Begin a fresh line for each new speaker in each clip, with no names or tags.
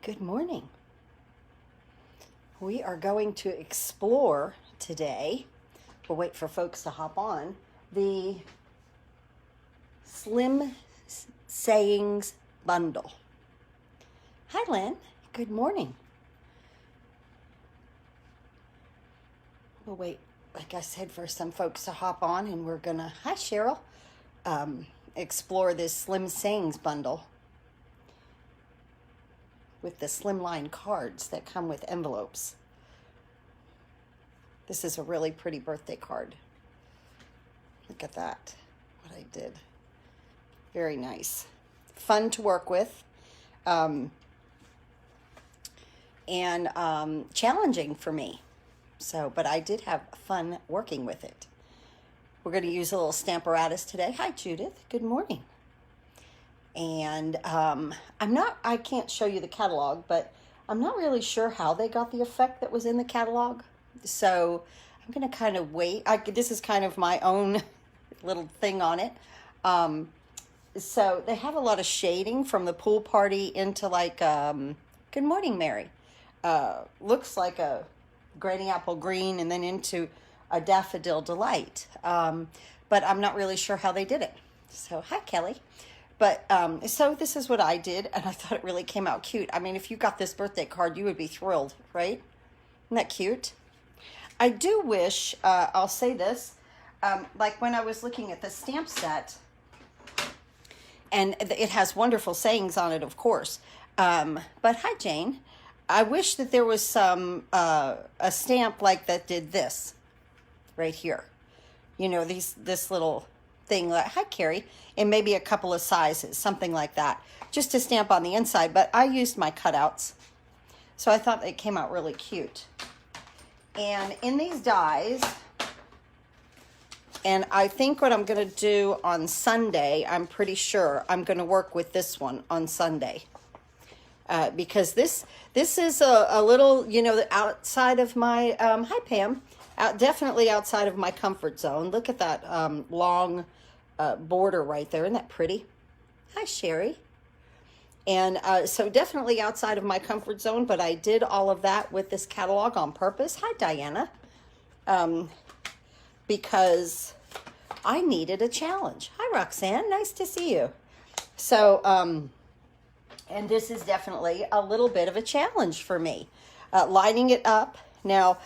Good morning. We are going to explore today, we'll wait for folks to hop on, the Slim Sayings Bundle. Hi, Lynn. Good morning. We'll wait, like I said, for some folks to hop on, and we're going to, hi, Cheryl, explore this Slim Sayings Bundle with the slimline cards that come with envelopes. This is a really pretty birthday card. Look at that, what I did. Very nice. Fun to work with. And challenging for me. So, but I did have fun working with it. We're going to use a little Stamparatus today. Hi, Judith. Good morning. And I can't show you the catalog, but I'm not really sure how they got the effect that was in the catalog. So I'm going to kind of wait. This is kind of my own little thing on it. So they have a lot of shading from the pool party into like, good morning, Mary. Looks like a granny apple green and then into a daffodil delight. But I'm not really sure how they did it. So hi, Kelly. But, so this is what I did, and I thought it really came out cute. I mean, if you got this birthday card, you would be thrilled, right? Isn't that cute? I do wish, I'll say this, like when I was looking at the stamp set, and it has wonderful sayings on it, of course. But hi, Jane. I wish that there was some, a stamp like that did this right here. You know, this little thing, like, hi, Carrie, and maybe a couple of sizes, something like that, just to stamp on the inside. But I used my cutouts, so I thought they came out really cute. And in these dies, and I think what I'm going to do on Sunday, I'm pretty sure I'm going to work with this one on Sunday. Because this is a little, you know, outside of my, hi, Pam, definitely outside of my comfort zone. Look at that long border right there. Isn't that pretty? Hi, Sherry. And so definitely outside of my comfort zone, but I did all of that with this catalog on purpose. Hi, Diana. Because I needed a challenge. Hi, Roxanne. Nice to see you. So, and this is definitely a little bit of a challenge for me. Lining it up. Now,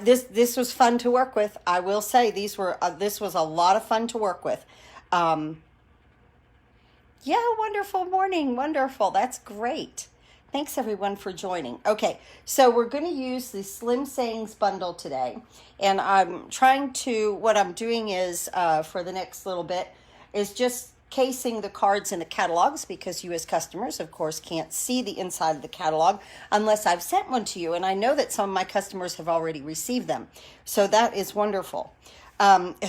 this was fun to work with. I will say this was a lot of fun to work with. Yeah, wonderful morning. Wonderful. That's great. Thanks everyone for joining. Okay, so we're going to use the Slim Sayings bundle today. And what I'm doing is, for the next little bit, is just casing the cards in the catalogs, because you as customers, of course, can't see the inside of the catalog unless I've sent one to you. And I know that some of my customers have already received them. So that is wonderful.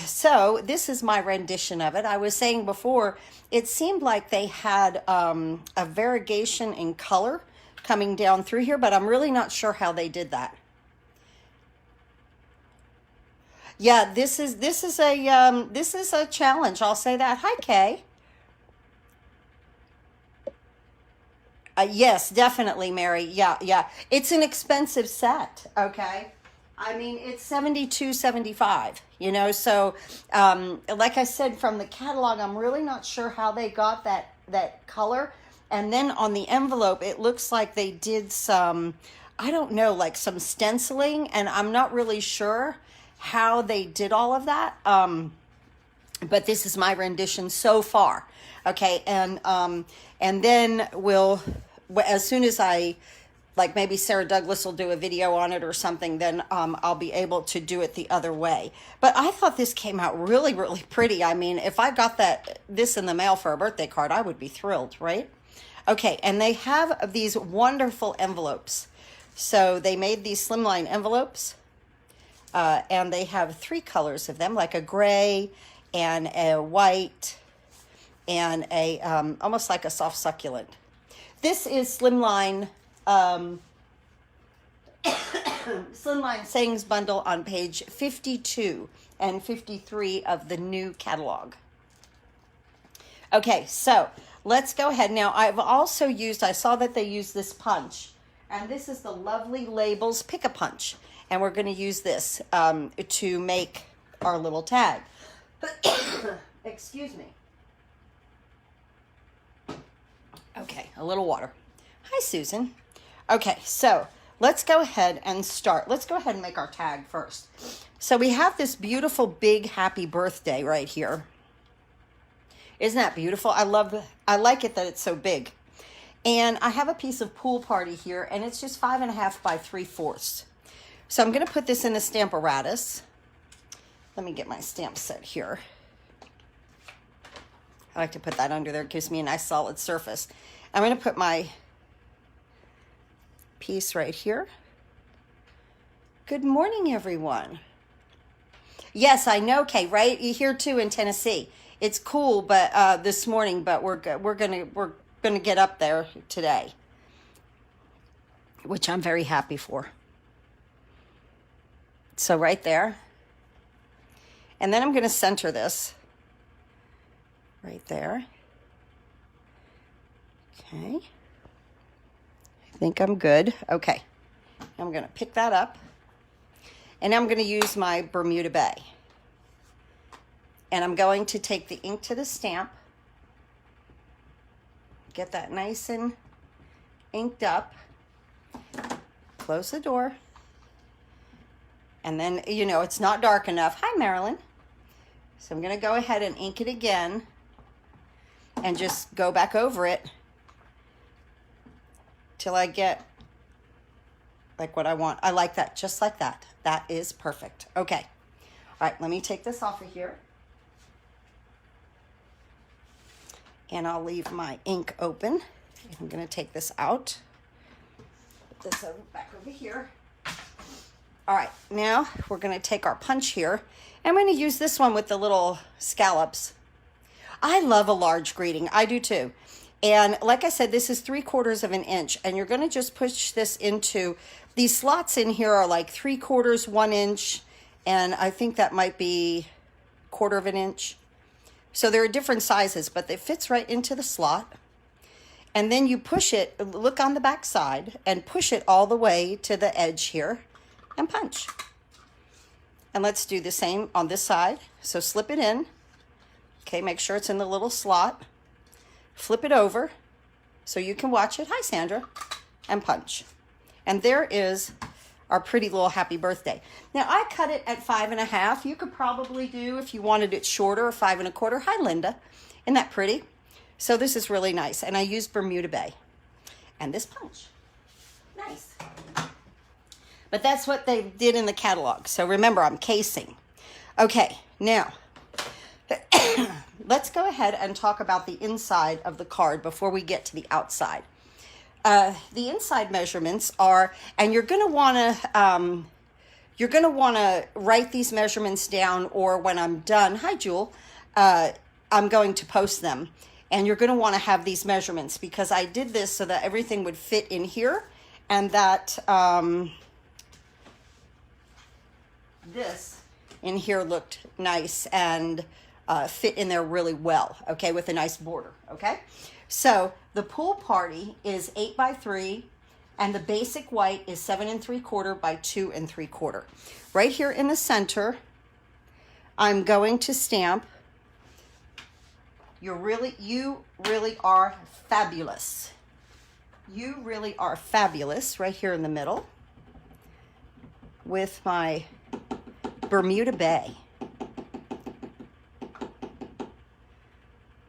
So this is my rendition of it. I was saying before, it seemed like they had a variegation in color coming down through here, but I'm really not sure how they did that. Yeah, this is a challenge. I'll say that. Hi, Kay. Yes, definitely, Mary. Yeah. It's an expensive set, okay? I mean, it's $72.75, you know? So, like I said, from the catalog, I'm really not sure how they got that color. And then on the envelope, it looks like they did some, I don't know, like some stenciling, and I'm not really sure how they did all of that. But this is my rendition so far. Okay, and then as soon as like maybe Sarah Douglas will do a video on it or something, then I'll be able to do it the other way. But I thought this came out really, really pretty. I mean, if I got this in the mail for a birthday card, I would be thrilled, right? Okay, and they have these wonderful envelopes. So they made these slimline envelopes, and they have 3 colors of them, like a gray and a white and a almost like a soft succulent. This is Slimline Slimline Sayings Bundle on page 52 and 53 of the new catalog. Okay, so let's go ahead. Now, I've also used, I saw that they use this punch, and this is the Lovely Labels Pick-a-Punch, and we're going to use this to make our little tag. Excuse me. Okay, a little water. Hi, Susan. Okay, so let's go ahead and start. Let's go ahead and make our tag first. So we have this beautiful big happy birthday right here. Isn't that beautiful? I like it that it's so big. And I have a piece of Pool Party here, and it's just 5.5 by 3/4. So I'm going to put this in the Stamparatus. Let me get my stamp set here. I like to put that under there. It gives me a nice solid surface. I'm going to put my piece right here. Good morning, everyone. Yes, I know, Kay, right? You're here too in Tennessee. It's cool, but this morning, but we're gonna get up there today, which I'm very happy for. So right there, and then I'm gonna center this right there. Okay, I think I'm good. Okay, I'm gonna pick that up, and I'm gonna use my Bermuda Bay. And I'm going to take the ink to the stamp, get that nice and inked up, close the door, and then, you know, it's not dark enough. Hi, Marilyn. So I'm going to go ahead and ink it again and just go back over it till I get like what I want. I like that, just like that. That is perfect. Okay. All right, let me take this off of here. And I'll leave my ink open. I'm going to take this out. Put this back over here. All right, now we're going to take our punch here. I'm going to use this one with the little scallops. I love a large greeting. I do too. And like I said, this is 3/4 of an inch. And you're going to just push this into, these slots in here are like 3/4, 1 inch. And I think that might be 1/4 of an inch. So there are different sizes, but it fits right into the slot. And then you push it, look on the back side, and push it all the way to the edge here and punch. And let's do the same on this side. So slip it in. Okay, make sure it's in the little slot. Flip it over so you can watch it. Hi, Sandra. And punch. And there is our pretty little happy birthday. Now I cut it at 5.5. You could probably do, if you wanted it shorter, 5.25. Hi, Linda. Isn't that pretty? So this is really nice. And I used Bermuda Bay. And this punch. Nice. But that's what they did in the catalog. So remember, I'm casing. Okay, now let's go ahead and talk about the inside of the card before we get to the outside. The inside measurements are, and you're going to want to write these measurements down, or when I'm done, hi Jewel, I'm going to post them. And you're going to want to have these measurements because I did this so that everything would fit in here, and that this in here looked nice and fit in there really well, okay, with a nice border, okay? So the Pool Party is 8 by 3, and the basic white is 7 3/4 by 2 3/4. Right here in the center, I'm going to stamp. You really are fabulous. You really are fabulous right here in the middle with my Bermuda Bay.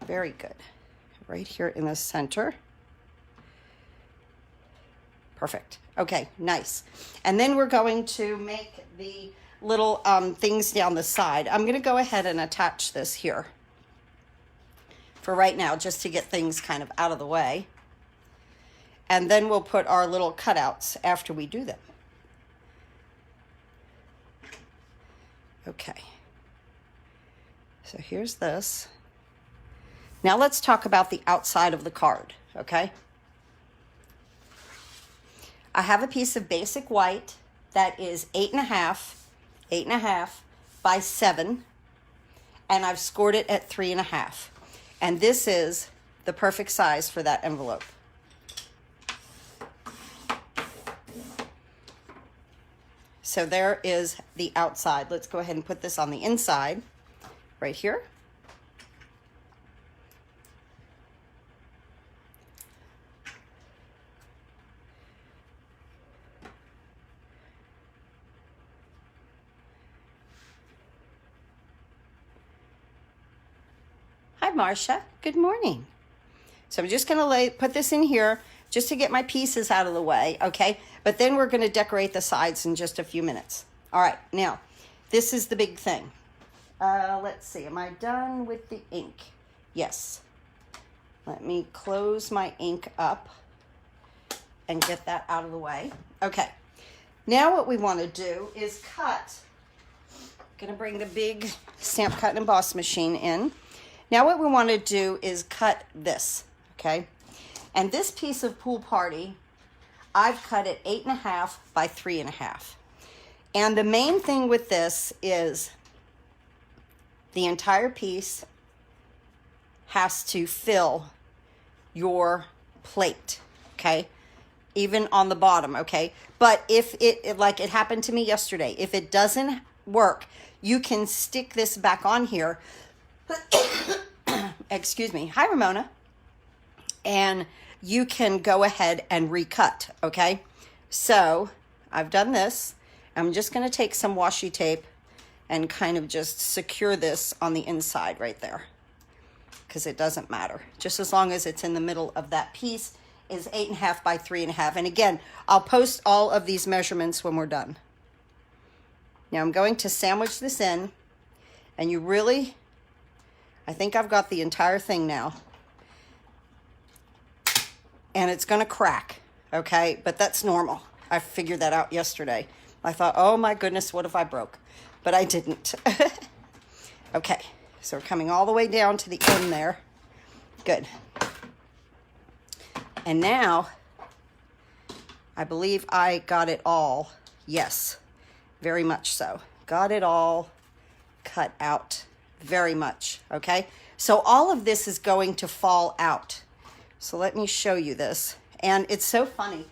Very good. Right here in the center. Perfect. Okay, nice. And then we're going to make the little things down the side. I'm going to go ahead and attach this here for right now, just to get things kind of out of the way. And then we'll put our little cutouts after we do them. Okay. So here's this. Now let's talk about the outside of the card, okay? I have a piece of basic white that is 8.5 by 7, and I've scored it at 3.5. And this is the perfect size for that envelope. So there is the outside. Let's go ahead and put this on the inside right here. Hi, Marcia. Good morning. So I'm just going to put this in here just to get my pieces out of the way, okay? But then we're going to decorate the sides in just a few minutes. All right, now, this is the big thing. Let's see, am I done with the ink? Yes. Let me close my ink up and get that out of the way. Okay, now what we want to do is cut. I'm going to bring the big stamp cut and emboss machine in. Now what we want to do is cut this, okay? And this piece of Pool Party, I've cut it 8.5 by 3.5. And the main thing with this is the entire piece has to fill your plate, okay? Even on the bottom, okay? But if it, like it happened to me yesterday, if it doesn't work, you can stick this back on here. Excuse me. Hi, Ramona. And you can go ahead and recut, okay? So I've done this. I'm just going to take some washi tape and kind of just secure this on the inside right there, because it doesn't matter. Just as long as it's in the middle of that piece is 8.5 by 3.5. And again, I'll post all of these measurements when we're done. Now I'm going to sandwich this in, and you really, I think I've got the entire thing now. And it's going to crack, okay? But that's normal. I figured that out yesterday. I thought, oh my goodness, what if I broke? But I didn't. Okay, so we're coming all the way down to the end there. Good. And now, I believe I got it all. Yes, very much so. Got it all cut out, very much, okay? So all of this is going to fall out. So let me show you this. And it's so funny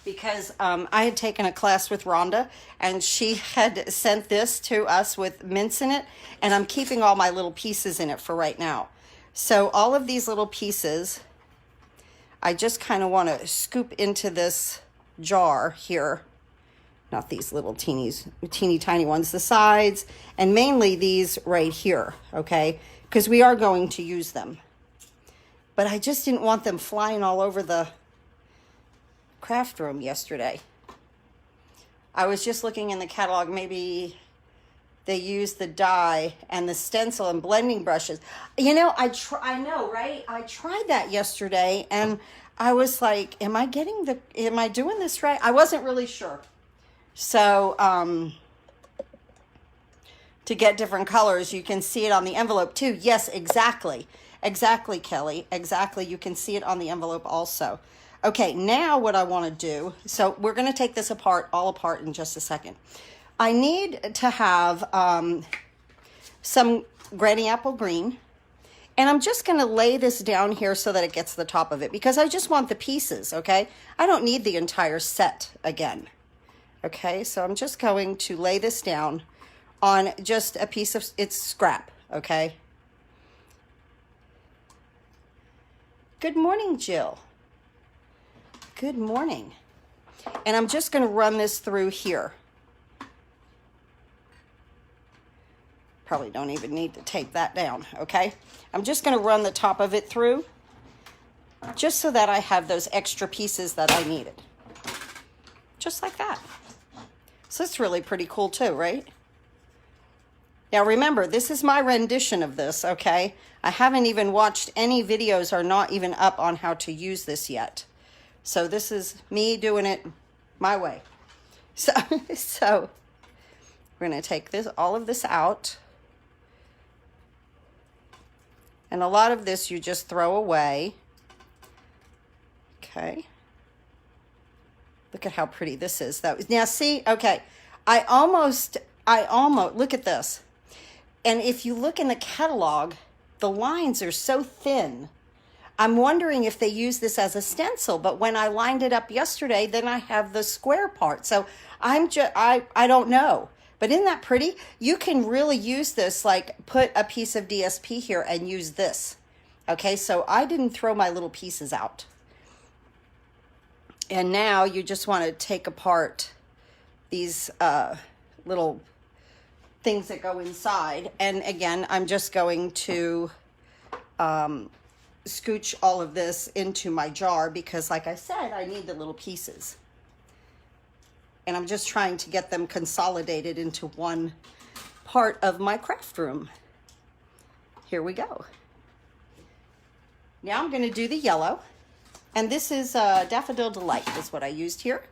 because I had taken a class with Rhonda, and she had sent this to us with mints in it, and I'm keeping all my little pieces in it for right now. So all of these little pieces, I just kind of want to scoop into this jar here. Not these little teeny tiny ones, the sides, and mainly these right here, okay? Because we are going to use them. But I just didn't want them flying all over the craft room yesterday. I was just looking in the catalog, maybe they use the die and the stencil and blending brushes. You know, I know, right? I tried that yesterday, and I was like, am I doing this right? I wasn't really sure. So, to get different colors, you can see it on the envelope too. Yes, exactly. Exactly, Kelly. Exactly. You can see it on the envelope also. Okay, now what I want to do, so we're going to take this all apart in just a second. I need to have some Granny Apple Green, and I'm just going to lay this down here so that it gets the top of it, because I just want the pieces, okay? I don't need the entire set again. Okay, so I'm just going to lay this down on just a piece of, it's scrap, okay? Good morning, Jill. Good morning. And I'm just going to run this through here. Probably don't even need to tape that down, okay? I'm just going to run the top of it through just so that I have those extra pieces that I needed. Just like that. So it's really pretty cool too, right? Now remember, this is my rendition of this, okay? I haven't even watched any videos, or not even up on how to use this yet. So this is me doing it my way. So we're going to take all of this out. And a lot of this you just throw away. Okay. Look at how pretty this is. Now see, okay, I almost, look at this. And if you look in the catalog, the lines are so thin. I'm wondering if they use this as a stencil, but when I lined it up yesterday, then I have the square part. So I don't know. But isn't that pretty? You can really use this, like put a piece of DSP here and use this. Okay, so I didn't throw my little pieces out. And now you just want to take apart these little things that go inside. And again, I'm just going to scooch all of this into my jar because, like I said, I need the little pieces. And I'm just trying to get them consolidated into one part of my craft room. Here we go. Now I'm going to do the yellow. And this is Daffodil Delight is what I used here.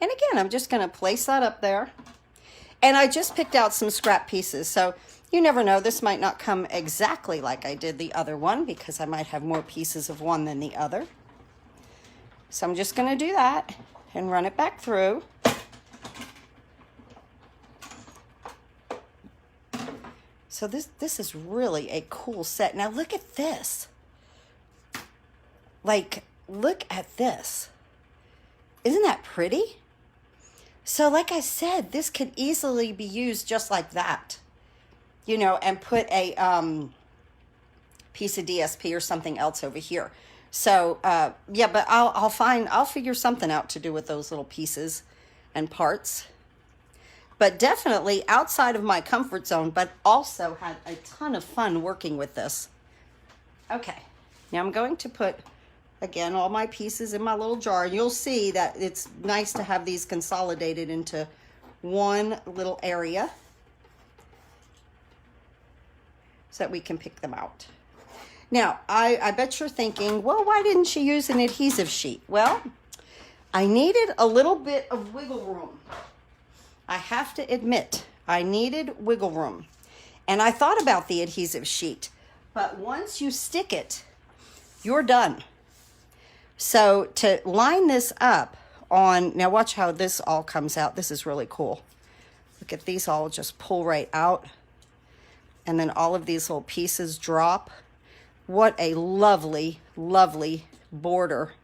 And again, I'm just going to place that up there. And I just picked out some scrap pieces. So you never know. This might not come exactly like I did the other one because I might have more pieces of one than the other. So I'm just going to do that and run it back through. So this is really a cool set. Now look at this. Like, look at this. Isn't that pretty? So like I said, this could easily be used just like that, you know, and put a piece of DSP or something else over here. So yeah, but I'll figure something out to do with those little pieces and parts. But definitely outside of my comfort zone, but also had a ton of fun working with this. Okay, now I'm going to put, again, all my pieces in my little jar. And you'll see that it's nice to have these consolidated into one little area so that we can pick them out. Now, I bet you're thinking, well, why didn't she use an adhesive sheet? Well, I needed a little bit of wiggle room. I have to admit, I needed wiggle room. And I thought about the adhesive sheet, but once you stick it, you're done. So to line this up on, now watch how this all comes out. This is really cool. Look at these all just pull right out. And then all of these little pieces drop. What a lovely, lovely border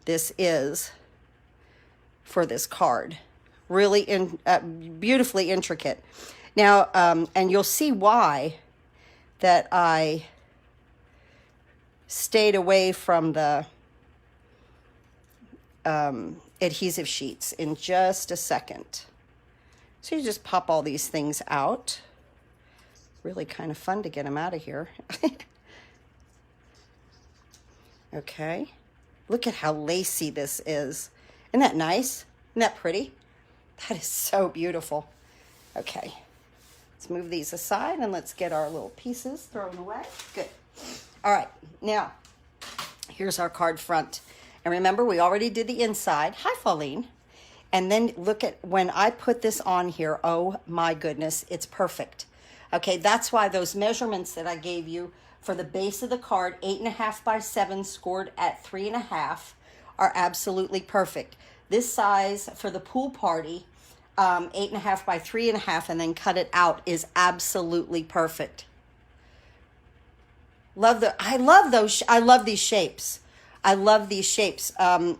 this is for this card. Really beautifully intricate. Now, and you'll see why that I stayed away from the adhesive sheets in just a second. So you just pop all these things out. Really kind of fun to get them out of here. Okay. Look at how lacy this is. Isn't that nice? Isn't that pretty? That is so beautiful. Okay. Let's move these aside and let's get our little pieces thrown away. Good. All right. Now, here's our card front. And remember, we already did the inside. Hi, Pauline. And then look at when I put this on here. Oh, my goodness. It's perfect. Okay, that's why those measurements that I gave you for the base of the card, 8.5 by 7, scored at 3.5, are absolutely perfect. This size for the pool party, 8.5 by 3.5, and then cut it out, is absolutely perfect. I love these shapes. I love these shapes.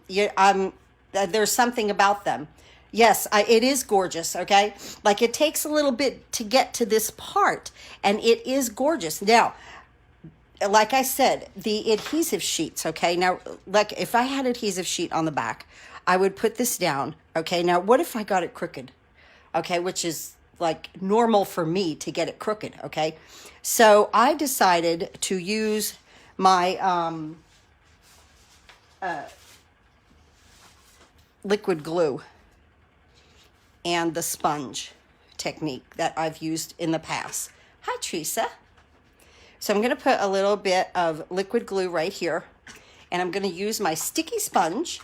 There's something about them. Yes, it is gorgeous, okay? Like, it takes a little bit to get to this part, and it is gorgeous. Now, like I said, the adhesive sheets, okay? Now, like, if I had adhesive sheet on the back, I would put this down, okay? Now, what if I got it crooked, okay? Which is, like, normal for me to get it crooked, okay? So I decided to use my liquid glue and the sponge technique that I've used in the past. Hi, Teresa. So I'm going to put a little bit of liquid glue right here, and I'm going to use my sticky sponge.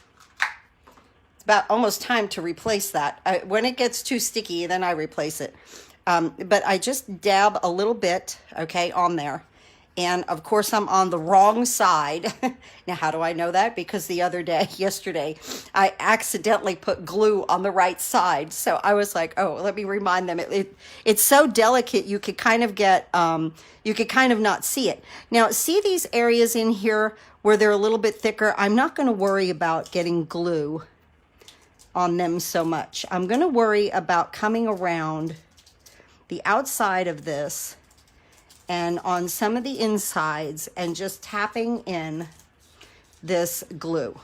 It's about almost time to replace that. When it gets too sticky, then I replace it. But I just dab a little bit, okay, on there. And of course, I'm on the wrong side. Now, how do I know that? Because the other day, yesterday, I accidentally put glue on the right side. So I was like, oh, let me remind them. It's so delicate, you could kind of get, you could kind of not see it. Now, see these areas in here where they're a little bit thicker? I'm not going to worry about getting glue on them so much. I'm going to worry about coming around the outside of this and on some of the insides and just tapping in this glue.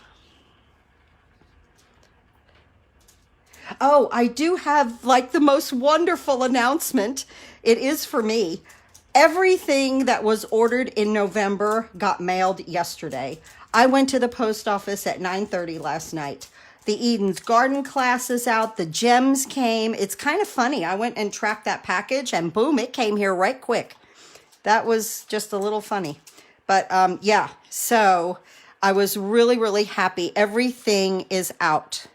Oh, I do have like the most wonderful announcement. It is for me. Everything that was ordered in November got mailed yesterday. I went to the post office at 9:30 last night. The Eden's Garden class is out. The gems came. It's kind of funny. I went and tracked that package and boom, it came here right quick. That was just a little funny. But yeah, so I was really, really happy. Everything is out.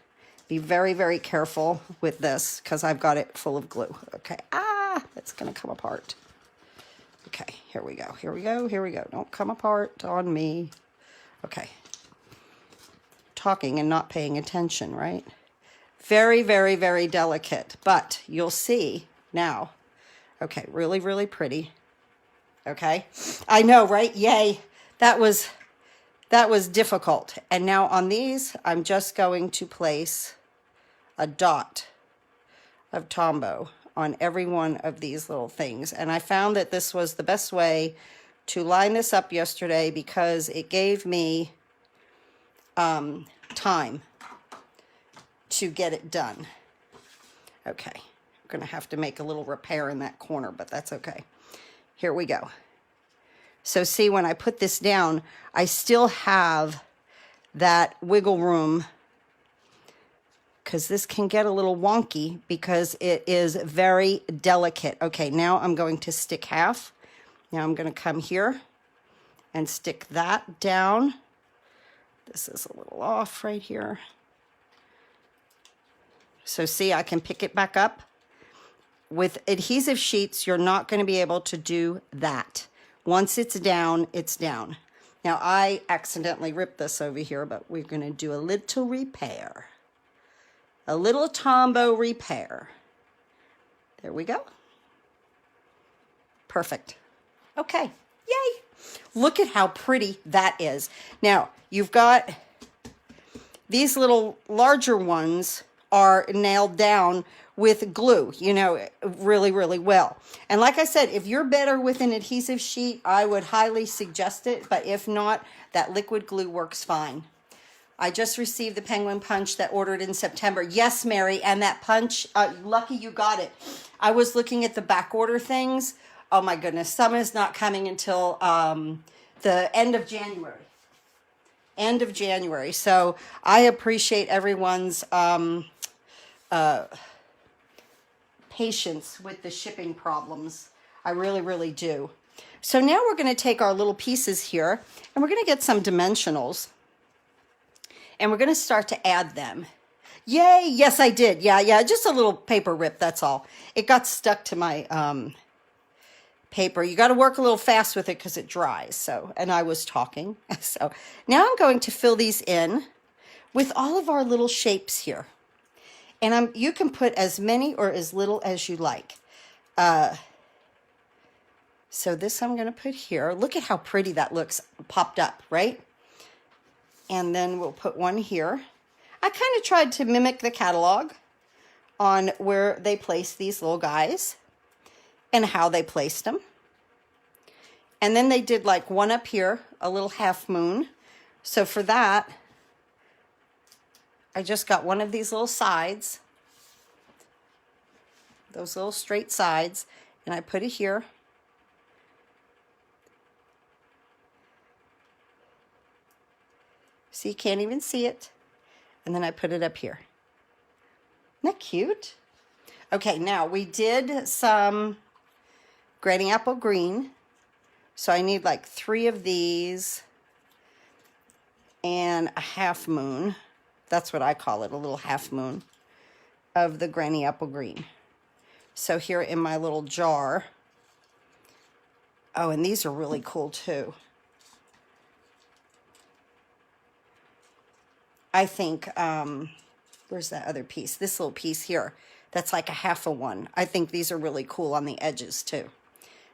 Be very, very careful with this because I've got it full of glue. Okay, it's going to come apart. Okay, here we go, here we go, here we go. Don't come apart on me. Okay. Talking and not paying attention, right? Very, very, very delicate, but you'll see now. Okay, really, really pretty. Okay, I know, right? Yay, that was difficult. And now on these, I'm just going to place a dot of Tombow on every one of these little things. And I found that this was the best way to line this up yesterday because it gave me time to get it done. Okay, I'm gonna have to make a little repair in that corner, but that's okay. Here we go. So see, when I put this down, I still have that wiggle room because this can get a little wonky because it is very delicate. Okay, now I'm going to stick half. Now I'm going to come here and stick that down. This is a little off right here. So see, I can pick it back up. With adhesive sheets, you're not going to be able to do that. Once it's down, it's down. Now, I accidentally ripped this over here, but we're going to do a little repair. A little Tombow repair. There we go. Perfect. Okay. Yay. Look at how pretty that is. Now, you've got these little larger ones are nailed down with glue, you know, really, really well. And like I said, if you're better with an adhesive sheet, I would highly suggest it. But if not, that liquid glue works fine. I just received the penguin punch that ordered in September. Yes, Mary, and that punch, lucky you got it. I was looking at the back order things. Oh my goodness, some is not coming until the end of January. End of January. So I appreciate everyone's patience with the shipping problems. I really, really do. So now we're going to take our little pieces here and we're going to get some dimensionals and we're going to start to add them. Yay! Yes, I did. Yeah, just a little paper rip, that's all. It got stuck to my paper. You got to work a little fast with it because it dries. So, and I was talking. So now I'm going to fill these in with all of our little shapes here. And you can put as many or as little as you like. So this I'm going to put here. Look at how pretty that looks popped up, right? And then we'll put one here. I kind of tried to mimic the catalog on where they place these little guys and how they placed them. And then they did like one up here, a little half moon. So for that, I just got one of these little sides, those little straight sides, and I put it here. See, you can't even see it. And then I put it up here. Isn't that cute? Okay, now we did some granny apple green. So I need like 3 of these and a half moon. That's what I call it, a little half moon of the granny apple green. So here in my little jar, Oh, and these are really cool too. I think, where's that other piece? This little piece here, that's like a half a one. I think these are really cool on the edges too.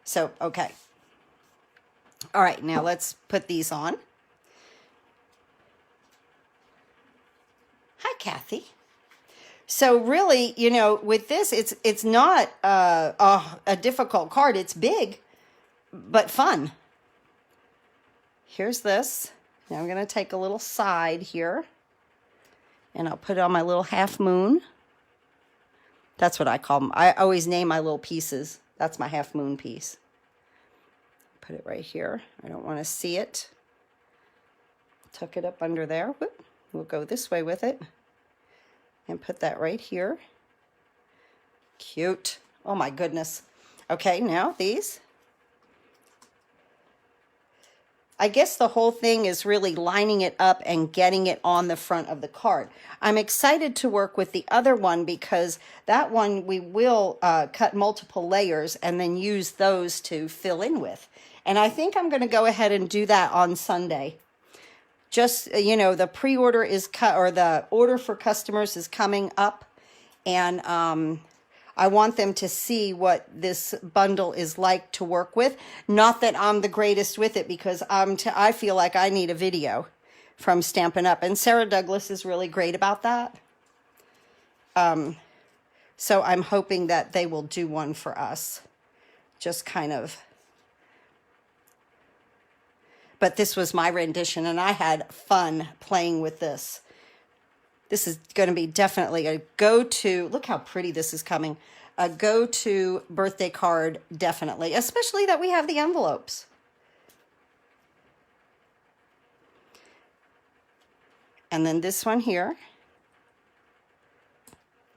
So, okay. All right, now let's put these on. Hi, Kathy. So really, you know, with this, it's not a difficult card. It's big, but fun. Here's this. Now I'm going to take a little side here, and I'll put it on my little half moon. That's what I call them. I always name my little pieces. That's my half moon piece. Put it right here. I don't want to see it. Tuck it up under there. Whoop. We'll go this way with it. And put that right here. Cute. Oh my goodness. Okay, now these. I guess the whole thing is really lining it up and getting it on the front of the card. I'm excited to work with the other one because that one we will cut multiple layers and then use those to fill in with. And I think I'm going to go ahead and do that on Sunday. Just, you know, the pre-order is cut, or the order for customers is coming up, and I want them to see what this bundle is like to work with. Not that I'm the greatest with it, because I feel like I need a video from Stampin' Up, and Sarah Douglas is really great about that. So I'm hoping that they will do one for us. Just kind of. But this was my rendition, and I had fun playing with this. This is going to be definitely a go-to. Look how pretty this is coming. A go-to birthday card, definitely. Especially that we have the envelopes. And then this one here.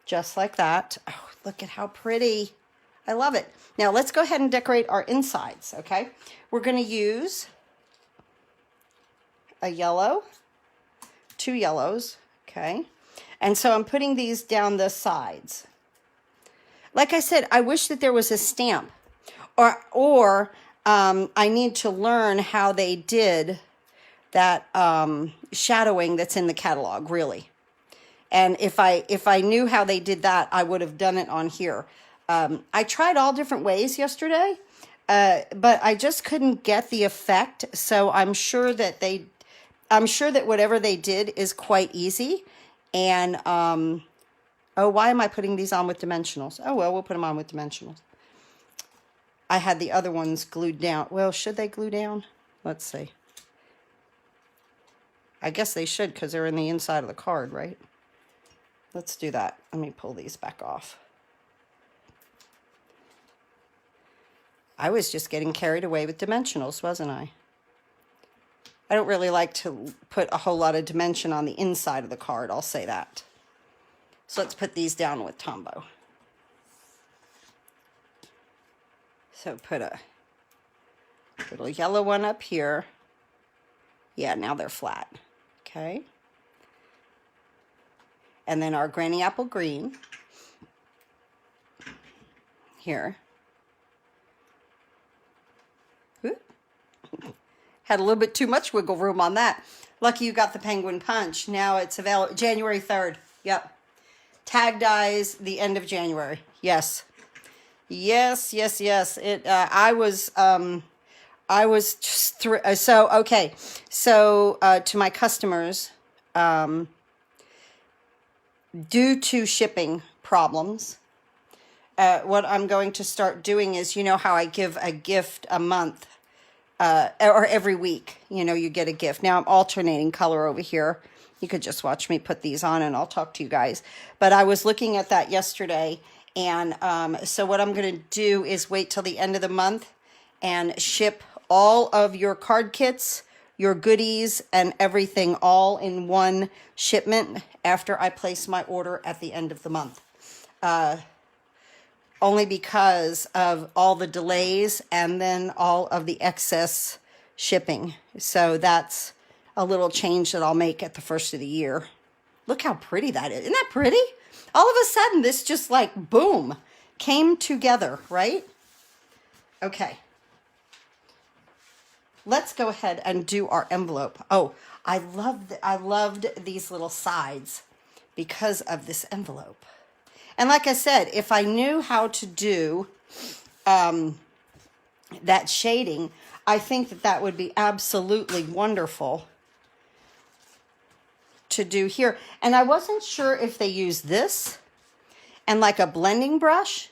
Just like that. Oh, look at how pretty. I love it. Now, let's go ahead and decorate our insides, okay? We're going to use a yellow, 2 yellows, okay? And so I'm putting these down the sides. Like I said, I wish that there was a stamp, or I need to learn how they did that shadowing that's in the catalog, really. And if I knew how they did that, I would have done it on here. I tried all different ways yesterday, but I just couldn't get the effect. So I'm sure that whatever they did is quite easy. And, oh, why am I putting these on with dimensionals? Oh, well, we'll put them on with dimensionals. I had the other ones glued down. Well, should they glue down? Let's see. I guess they should, because they're in the inside of the card, right? Let's do that. Let me pull these back off. I was just getting carried away with dimensionals, wasn't I? I don't really like to put a whole lot of dimension on the inside of the card, I'll say that. So let's put these down with Tombow. So put a little yellow one up here. Yeah, now they're flat. Okay. And then our Granny Apple Green. Here. Whoop. Had a little bit too much wiggle room on that. Lucky you got the Penguin Punch. Now it's available January 3rd. Yep. Tag dies the end of January. Yes. Yes, yes, yes. I was just so okay. So to my customers, due to shipping problems, what I'm going to start doing is, you know how I give a gift a month, or every week, you know, you get a gift. Now I'm alternating color over here. You could just watch me put these on and I'll talk to you guys. But I was looking at that yesterday, and so what I'm going to do is wait till the end of the month and ship all of your card kits, your goodies, and everything all in one shipment after I place my order at the end of the month. Only because of all the delays and then all of the excess shipping. So that's a little change that I'll make at the first of the year. Look how pretty that is. Isn't that pretty? All of a sudden, this just like, boom, came together, right? Okay. let's go ahead and do our envelope. Oh, I loved these little sides because of this envelope. And like I said, if I knew how to do that shading, I think that that would be absolutely wonderful to do here. And I wasn't sure if they use this and like a blending brush,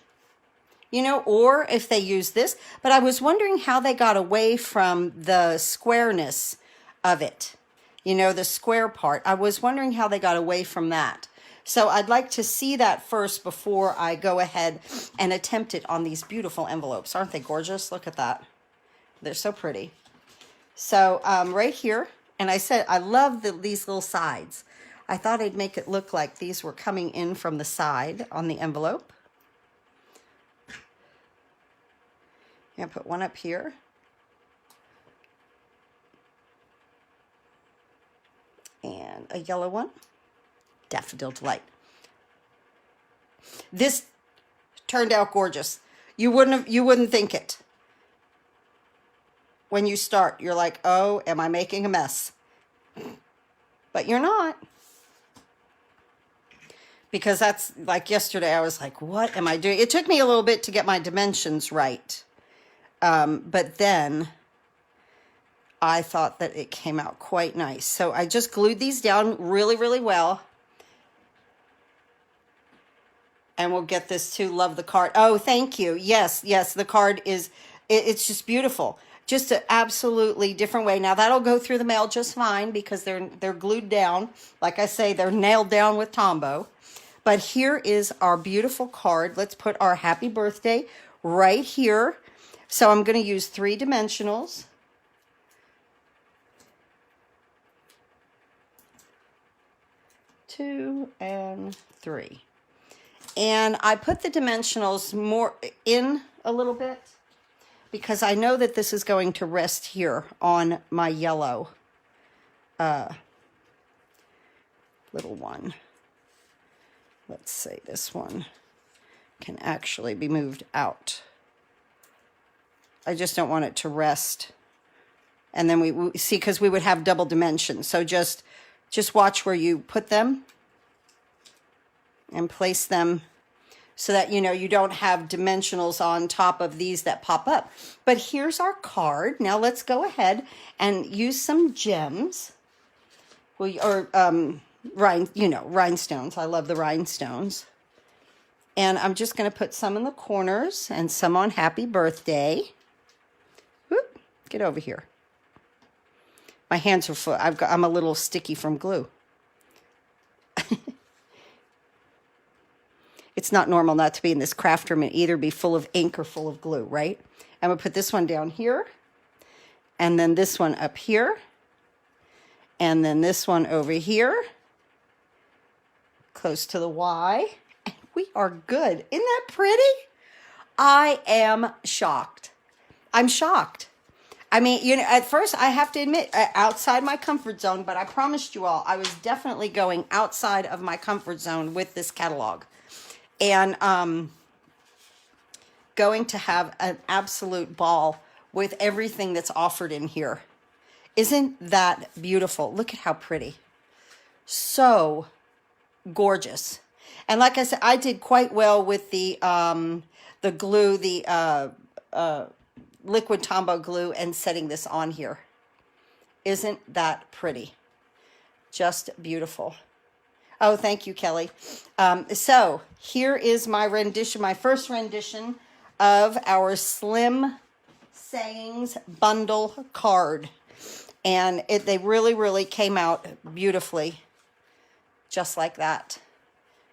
you know, or if they use this, but I was wondering how they got away from the squareness of it. You know, the square part. I was wondering how they got away from that. So I'd like to see that first before I go ahead and attempt it on these beautiful envelopes. Aren't they gorgeous? Look at that. They're so pretty. So right here, and I said I love these little sides. I thought I'd make it look like these were coming in from the side on the envelope. I'm going to put one up here. And a yellow one. Daffodil Delight. This turned out gorgeous. You wouldn't think it. When you start, you're like, oh, am I making a mess? But you're not. Because that's like yesterday, I was like, what am I doing? It took me a little bit to get my dimensions right. But then I thought that it came out quite nice. So I just glued these down really, really well. And we'll get this to love the card. Oh, thank you. Yes, yes, the card is, it's just beautiful. Just an absolutely different way. Now that'll go through the mail just fine because they're glued down. Like I say, they're nailed down with Tombow. But here is our beautiful card. Let's put our happy birthday right here. So I'm going to use 3 dimensionals. Two and 3. And I put the dimensionals more in a little bit because I know that this is going to rest here on my yellow little one. Let's say this one can actually be moved out. I just don't want it to rest. And then we see, because we would have double dimensions. So just watch where you put them and place them so that, you know, you don't have dimensionals on top of these that pop up. But here's our card. Now let's go ahead and use some gems. Rhinestones. I love the rhinestones. And I'm just going to put some in the corners and some on happy birthday. Whoop, get over here. My hands are full. I'm a little sticky from glue. It's not normal not to be in this craft room and either be full of ink or full of glue, right? I'm going to put this one down here. And then this one up here. And then this one over here. Close to the Y. And we are good. Isn't that pretty? I am shocked. I'm shocked. I mean, you know, at first I have to admit, outside my comfort zone, but I promised you all I was definitely going outside of my comfort zone with this catalog. And going to have an absolute ball with everything that's offered in here. Isn't that beautiful? Look at how pretty. So gorgeous. And like I said, I did quite well with the glue, the liquid Tombow glue, and setting this on here. Isn't that pretty? Just beautiful. Oh, thank you, Kelly. So here is my rendition, my first rendition of our Slim Sayings bundle card. And they really, really came out beautifully, just like that.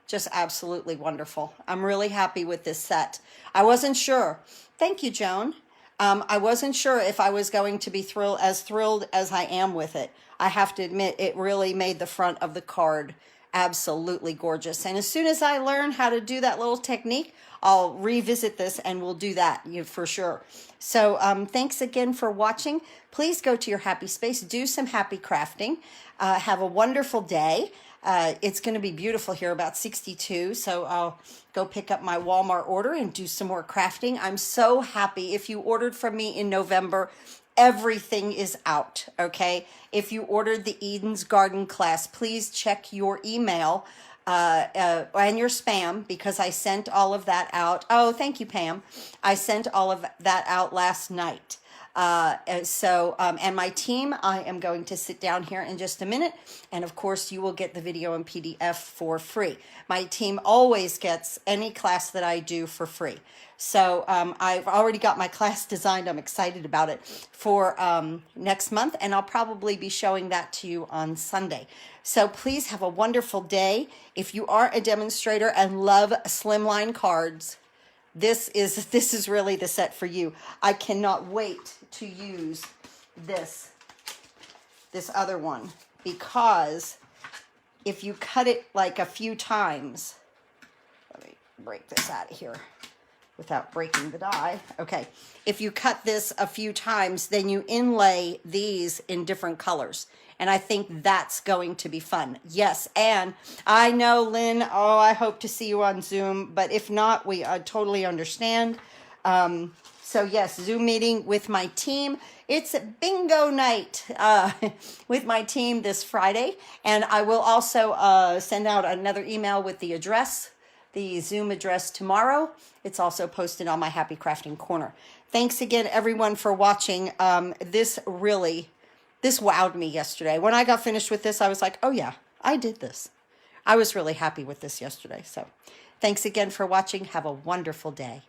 Just absolutely wonderful. I'm really happy with this set. I wasn't sure. Thank you, Joan. I wasn't sure if I was going to be thrilled as I am with it. I have to admit, it really made the front of the card absolutely gorgeous. And as soon as I learn how to do that little technique, I'll revisit this and we'll do that for sure. So thanks again for watching. Please go to your happy space. Do some happy crafting. Have a wonderful day. It's going to be beautiful here, about 62. So I'll go pick up my Walmart order and do some more crafting. I'm so happy. If you ordered from me in November, everything is out, okay? If you ordered the Eden's Garden class, please check your email and your spam, because I sent all of that out. Oh, thank you, Pam. I sent all of that out last night. And my team, I am going to sit down here in just a minute. And of course, you will get the video and PDF for free. My team always gets any class that I do for free. So I've already got my class designed. I'm excited about it for next month. And I'll probably be showing that to you on Sunday. So please have a wonderful day. If you are a demonstrator and love slimline cards, this is really the set for you. I cannot wait to use this other one, because if you cut it like a few times, let me break this out of here without breaking the die. Okay, if you cut this a few times, then you inlay these in different colors. And I think that's going to be fun. Yes, and I know, Lynn, oh, I hope to see you on Zoom. But if not, we totally understand. So yes, Zoom meeting with my team. It's bingo night with my team this Friday. And I will also send out another email with the address, the Zoom address tomorrow. It's also posted on my Happy Crafting Corner. Thanks again, everyone, for watching. This wowed me yesterday. When I got finished with this, I was like, oh yeah, I did this. I was really happy with this yesterday. So thanks again for watching. Have a wonderful day.